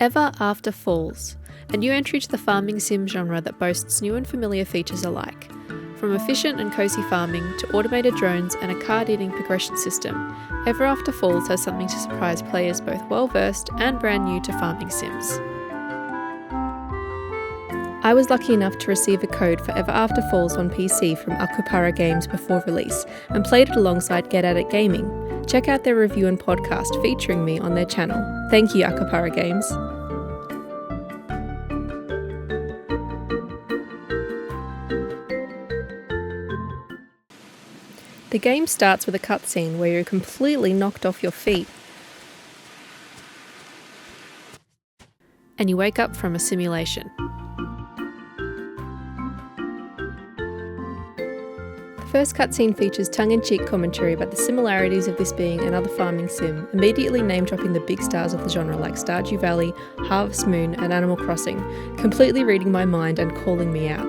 Everafter Falls, a new entry to the farming sim genre that boasts new and familiar features alike. From efficient and cosy farming to automated drones and a card-eating progression system, Everafter Falls has something to surprise players both well-versed and brand new to farming sims. I was lucky enough to receive a code for Everafter Falls on PC from Aquapara Games before release and played it alongside Get At It Gaming. Check out their review and podcast featuring me on their channel. Thank you, Aquapara Games. The game starts with a cutscene where you're completely knocked off your feet and you wake up from a simulation. The first cutscene features tongue-in-cheek commentary about the similarities of this being another farming sim, immediately name-dropping the big stars of the genre like Stardew Valley, Harvest Moon and Animal Crossing, completely reading my mind and calling me out.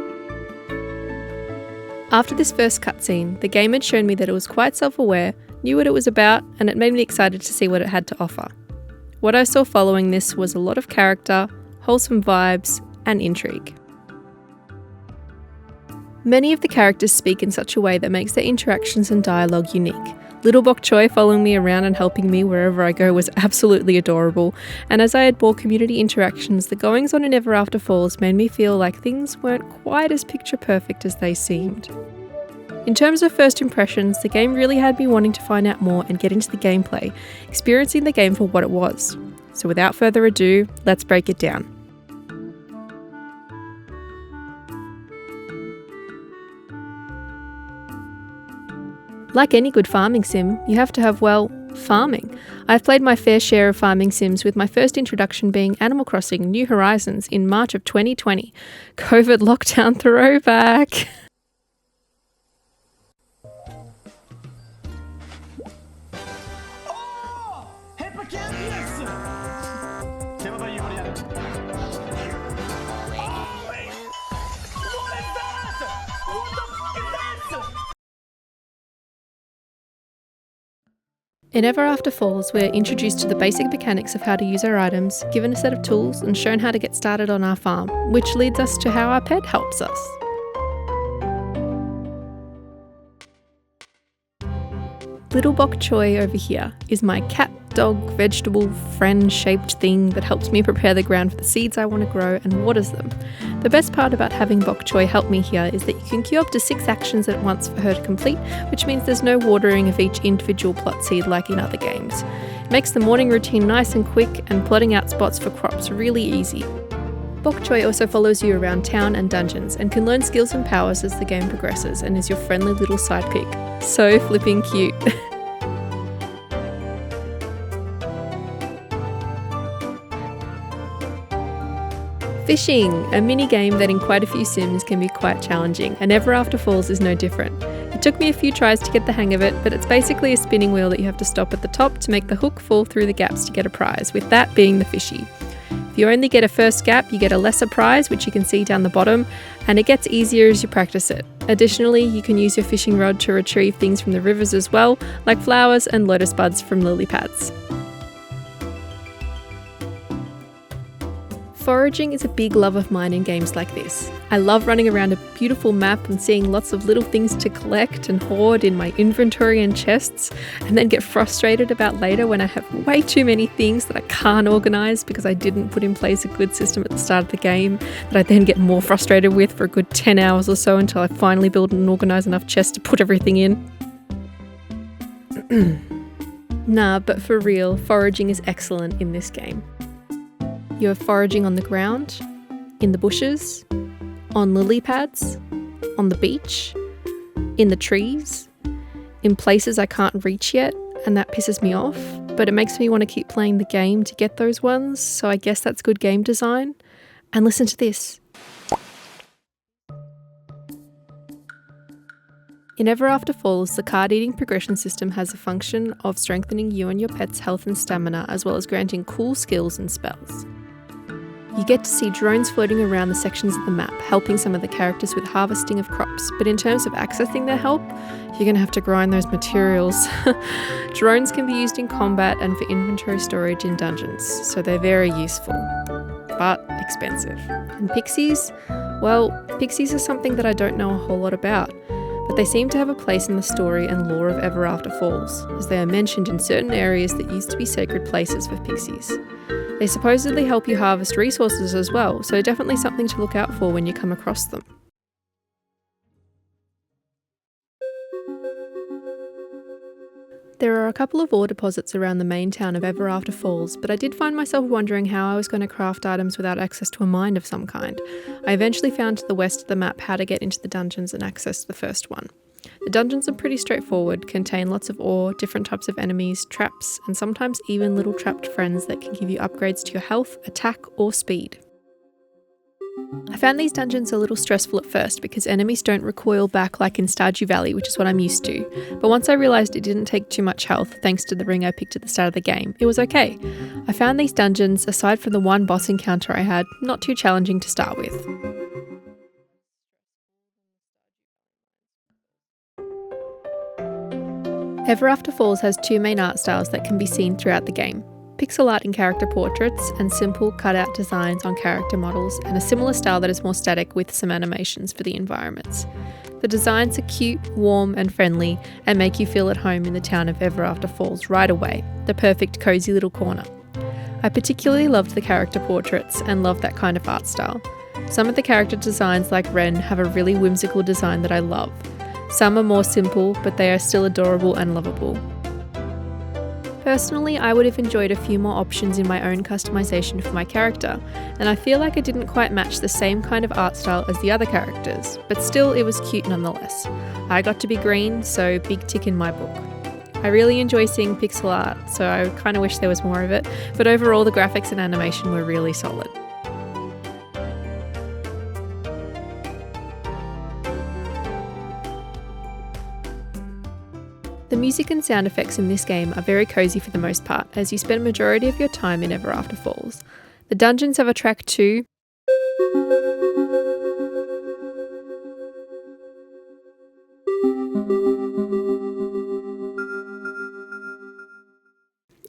After this first cutscene, the game had shown me that it was quite self-aware, knew what it was about, and it made me excited to see what it had to offer. What I saw following this was a lot of character, wholesome vibes, and intrigue. Many of the characters speak in such a way that makes their interactions and dialogue unique. Little Bok Choy following me around and helping me wherever I go was absolutely adorable, and as I had more community interactions, the goings on in Everafter Falls made me feel like things weren't quite as picture perfect as they seemed. In terms of first impressions, the game really had me wanting to find out more and get into the gameplay, experiencing the game for what it was. So without further ado, let's break it down. Like any good farming sim, you have to have, well, farming. I've played my fair share of farming sims, with my first introduction being Animal Crossing New Horizons in March of 2020. COVID lockdown throwback. In Everafter Falls, we're introduced to the basic mechanics of how to use our items, given a set of tools, and shown how to get started on our farm, which leads us to how our pet helps us. Little Bok Choy over here is my cat, dog, vegetable, friend-shaped thing that helps me prepare the ground for the seeds I want to grow and waters them. The best part about having Bok Choy help me here is that you can queue up to 6 actions at once for her to complete, which means there's no watering of each individual plot seed like in other games. It makes the morning routine nice and quick and plotting out spots for crops really easy. Bok Choy also follows you around town and dungeons and can learn skills and powers as the game progresses and is your friendly little sidekick. So flipping cute. Fishing, a mini game that in quite a few sims can be quite challenging, and Everafter Falls is no different. It took me a few tries to get the hang of it, but it's basically a spinning wheel that you have to stop at the top to make the hook fall through the gaps to get a prize, with that being the fishy. If you only get a first gap, you get a lesser prize, which you can see down the bottom, and it gets easier as you practice it. Additionally, you can use your fishing rod to retrieve things from the rivers as well, like flowers and lotus buds from lily pads. Foraging is a big love of mine in games like this. I love running around a beautiful map and seeing lots of little things to collect and hoard in my inventory and chests, and then get frustrated about later when I have way too many things that I can't organise because I didn't put in place a good system at the start of the game that I then get more frustrated with for a good 10 hours or so until I finally build and organise enough chests to put everything in. Nah, but for real, foraging is excellent in this game. You're foraging on the ground, in the bushes, on lily pads, on the beach, in the trees, in places I can't reach yet, and that pisses me off, but it makes me want to keep playing the game to get those ones, so I guess that's good game design. And listen to this. In Everafter Falls, the card-eating progression system has a function of strengthening you and your pet's health and stamina, as well as granting cool skills and spells. You get to see drones floating around the sections of the map, helping some of the characters with harvesting of crops, but in terms of accessing their help, you're going to have to grind those materials. Drones can be used in combat and for inventory storage in dungeons, so they're very useful, but expensive. And pixies? Well, pixies are something that I don't know a whole lot about, but they seem to have a place in the story and lore of Everafter Falls, as they are mentioned in certain areas that used to be sacred places for pixies. They supposedly help you harvest resources as well, so definitely something to look out for when you come across them. There are a couple of ore deposits around the main town of Everafter Falls, but I did find myself wondering how I was going to craft items without access to a mine of some kind. I eventually found to the west of the map how to get into the dungeons and access the first one. The dungeons are pretty straightforward, contain lots of ore, different types of enemies, traps, and sometimes even little trapped friends that can give you upgrades to your health, attack, or speed. I found these dungeons a little stressful at first because enemies don't recoil back like in Stardew Valley, which is what I'm used to, but once I realised it didn't take too much health thanks to the ring I picked at the start of the game, it was okay. I found these dungeons, aside from the one boss encounter I had, not too challenging to start with. Everafter Falls has two main art styles that can be seen throughout the game. Pixel art in character portraits and simple cut-out designs on character models, and a similar style that is more static with some animations for the environments. The designs are cute, warm and friendly and make you feel at home in the town of Everafter Falls right away, the perfect cozy little corner. I particularly loved the character portraits and love that kind of art style. Some of the character designs like Ren have a really whimsical design that I love. Some are more simple, but they are still adorable and lovable. Personally, I would have enjoyed a few more options in my own customization for my character, and I feel like it didn't quite match the same kind of art style as the other characters, but still it was cute nonetheless. I got to be green, so big tick in my book. I really enjoy seeing pixel art, so I kind of wish there was more of it, but overall the graphics and animation were really solid. The music and sound effects in this game are very cozy for the most part, as you spend a majority of your time in Everafter Falls. The dungeons have a track too,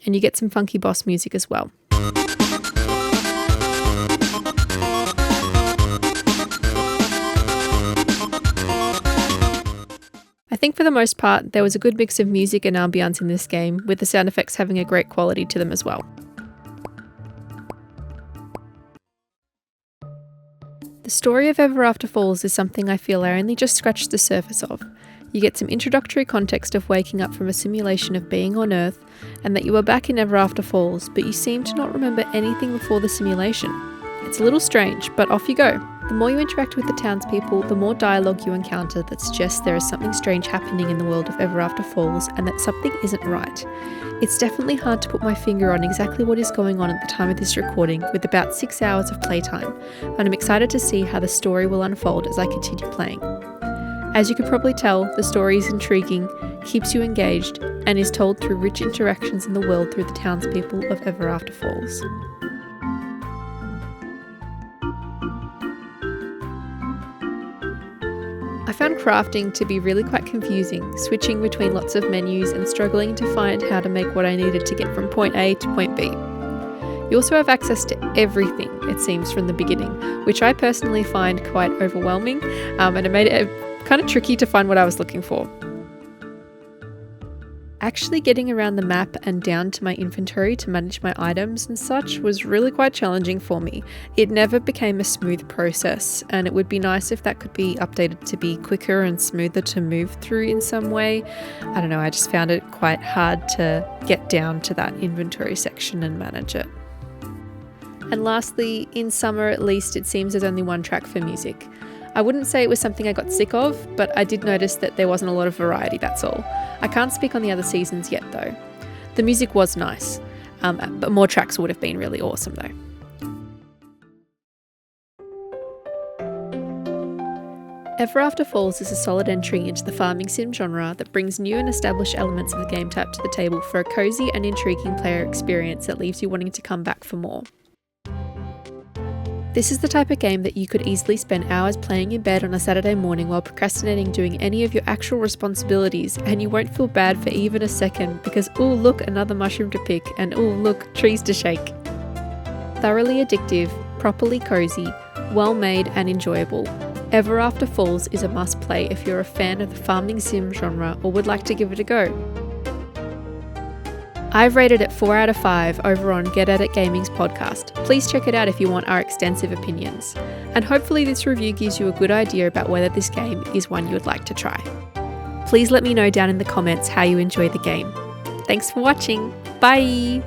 and you get some funky boss music as well. I think for the most part, there was a good mix of music and ambience in this game, with the sound effects having a great quality to them as well. The story of Everafter Falls is something I feel I only just scratched the surface of. You get some introductory context of waking up from a simulation of being on Earth, and that you are back in Everafter Falls, but you seem to not remember anything before the simulation. It's a little strange, but off you go. The more you interact with the townspeople, the more dialogue you encounter that suggests there is something strange happening in the world of Everafter Falls and that something isn't right. It's definitely hard to put my finger on exactly what is going on at the time of this recording, with about 6 hours of playtime, and I'm excited to see how the story will unfold as I continue playing. As you can probably tell, the story is intriguing, keeps you engaged, and is told through rich interactions in the world through the townspeople of Everafter Falls. I found crafting to be really quite confusing, switching between lots of menus and struggling to find how to make what I needed to get from point A to point B. You also have access to everything, it seems, from the beginning, which I personally find quite overwhelming, and it made it kind of tricky to find what I was looking for. Actually getting around the map and down to my inventory to manage my items and such was really quite challenging for me. It never became a smooth process, and it would be nice if that could be updated to be quicker and smoother to move through in some way. I don't know, I just found it quite hard to get down to that inventory section and manage it. And lastly, in summer at least, it seems there's only one track for music. I wouldn't say it was something I got sick of, but I did notice that there wasn't a lot of variety, that's all. I can't speak on the other seasons yet though. The music was nice, but more tracks would have been really awesome though. Everafter Falls is a solid entry into the farming sim genre that brings new and established elements of the game type to the table for a cozy and intriguing player experience that leaves you wanting to come back for more. This is the type of game that you could easily spend hours playing in bed on a Saturday morning while procrastinating doing any of your actual responsibilities, and you won't feel bad for even a second because, oh look, another mushroom to pick, and oh look, trees to shake. Thoroughly addictive, properly cozy, well made and enjoyable. Everafter Falls is a must play if you're a fan of the farming sim genre or would like to give it a go. I've rated it 4 out of 5 over on Get At It Gaming's podcast. Please check it out if you want our extensive opinions. And hopefully this review gives you a good idea about whether this game is one you would like to try. Please let me know down in the comments how you enjoy the game. Thanks for watching. Bye!